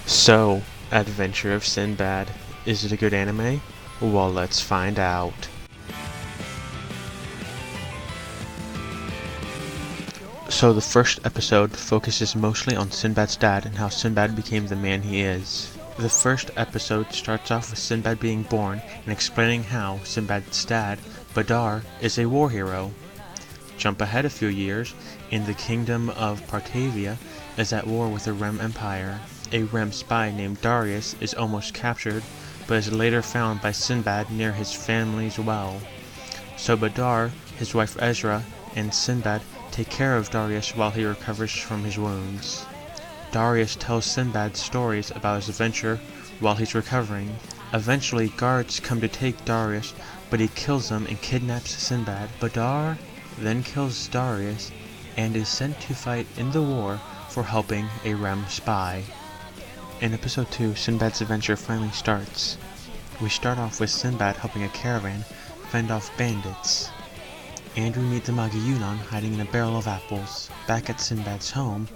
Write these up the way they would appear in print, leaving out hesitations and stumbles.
So, Adventure of Sinbad. Is it a good anime? Well, let's find out. So the first episode focuses mostly on Sinbad's dad and how Sinbad became the man he is. The first episode starts off with Sinbad being born and explaining how Sinbad's dad, Badar, is a war hero. Jump ahead a few years, and the kingdom of Partavia is at war with the Rem Empire. A Rem spy named Darius is almost captured, but is later found by Sinbad near his family's well. So Badar, his wife Ezra, and Sinbad take care of Darius while he recovers from his wounds. Darius tells Sinbad stories about his adventure while he's recovering. Eventually, guards come to take Darius, but he kills them and kidnaps Sinbad. Badar then kills Darius and is sent to fight in the war for helping a Rem spy. In episode 2, Sinbad's adventure finally starts. We start off with Sinbad helping a caravan fend off bandits. And we meet the Magi hiding in a barrel of apples. Back at Sinbad's home,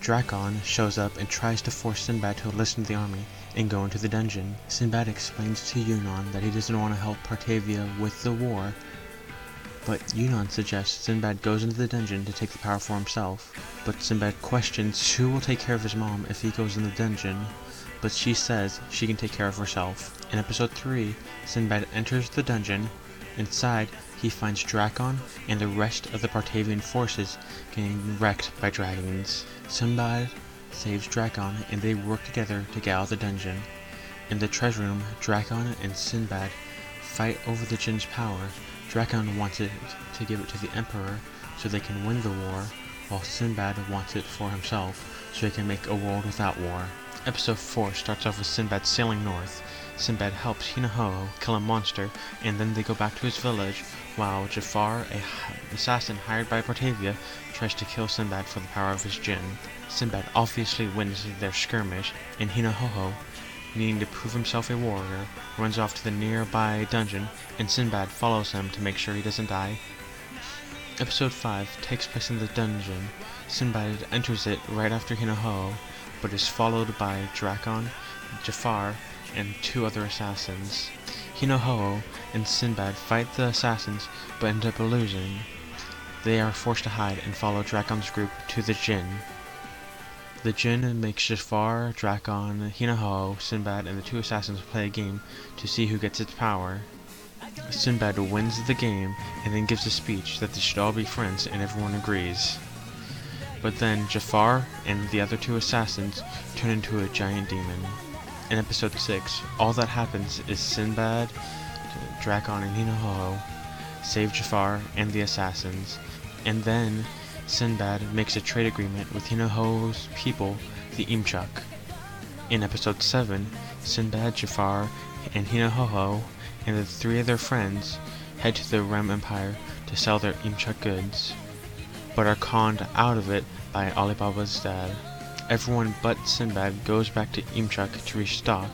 Drakon shows up and tries to force Sinbad to enlist in the army and go into the dungeon. Sinbad explains to Yunnan that he doesn't want to help Partavia with the war, but Yunnan suggests Sinbad goes into the dungeon to take the power for himself. But Sinbad questions who will take care of his mom if he goes in the dungeon, but she says she can take care of herself. In episode 3, Sinbad enters the dungeon. Inside, he finds Drakon and the rest of the Partavian forces getting wrecked by dragons. Sinbad saves Drakon and they work together to get out of the dungeon. In the treasure room, Drakon and Sinbad fight over the djinn's power. Drakon wants it to give it to the Emperor so they can win the war, while Sinbad wants it for himself so he can make a world without war. Episode 4 starts off with Sinbad sailing north. Sinbad helps Hinaho kill a monster, and then they go back to his village, while Jafar, an assassin hired by Partavia, tries to kill Sinbad for the power of his djinn. Sinbad obviously wins their skirmish, and Hinaho, needing to prove himself a warrior, runs off to the nearby dungeon, and Sinbad follows him to make sure he doesn't die. Episode 5 takes place in the dungeon. Sinbad enters it right after Hinaho, but is followed by Drakon, Jafar, and 2 other assassins. Hinaho and Sinbad fight the assassins, but end up losing. They are forced to hide and follow Drakon's group to the djinn. The djinn makes Jafar, Drakon, Hinaho, Sinbad, and the 2 assassins play a game to see who gets its power. Sinbad wins the game and then gives a speech that they should all be friends, and everyone agrees. But then Jafar and the other 2 assassins turn into a giant demon. In episode 6, all that happens is Sinbad, Drakon, and Hinaho save Jafar and the assassins, and then Sinbad makes a trade agreement with Hinaho's people, the Imchuk. In episode 7, Sinbad, Jafar, and Hinaho and the 3 of their friends head to the Rem Empire to sell their Imchuk goods, but are conned out of it by Alibaba's dad. Everyone but Sinbad goes back to Imchuk to restock,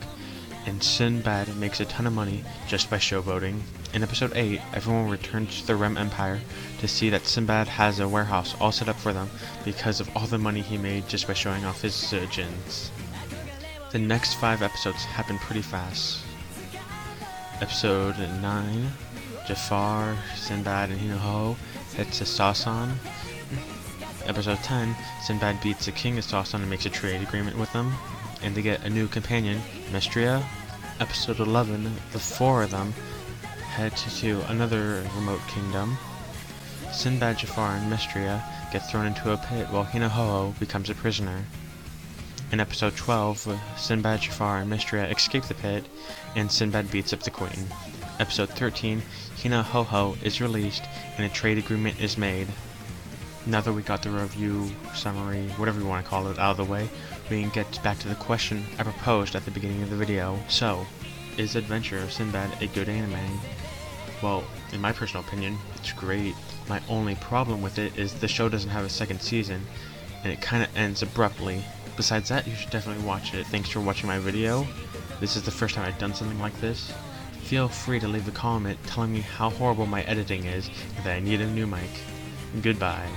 and Sinbad makes a ton of money just by showboating. In episode 8, everyone returns to the Rem Empire to see that Sinbad has a warehouse all set up for them because of all the money he made just by showing off his djinns. The next 5 episodes happen pretty fast. Episode 9, Jafar, Sinbad, and Hinaho head to Sasan. Episode 10, Sinbad beats the king of Sasan and makes a trade agreement with them, and they get a new companion, Mestria. Episode 11, the 4 of them head to another remote kingdom. Sinbad, Jafar, and Mestria get thrown into a pit while Hinaho becomes a prisoner. In episode 12, Sinbad, Jafar, and Mestria escape the pit, and Sinbad beats up the queen. Episode 13, Hinaho is released, and a trade agreement is made. Now that we got the review, summary, whatever you want to call it, out of the way, we can get back to the question I proposed at the beginning of the video. So, is Adventure of Sinbad a good anime? Well, in my personal opinion, it's great. My only problem with it is the show doesn't have a second season, and it kinda ends abruptly. Besides that, you should definitely watch it. Thanks for watching my video. This is the first time I've done something like this. Feel free to leave a comment telling me how horrible my editing is and that I need a new mic. Goodbye.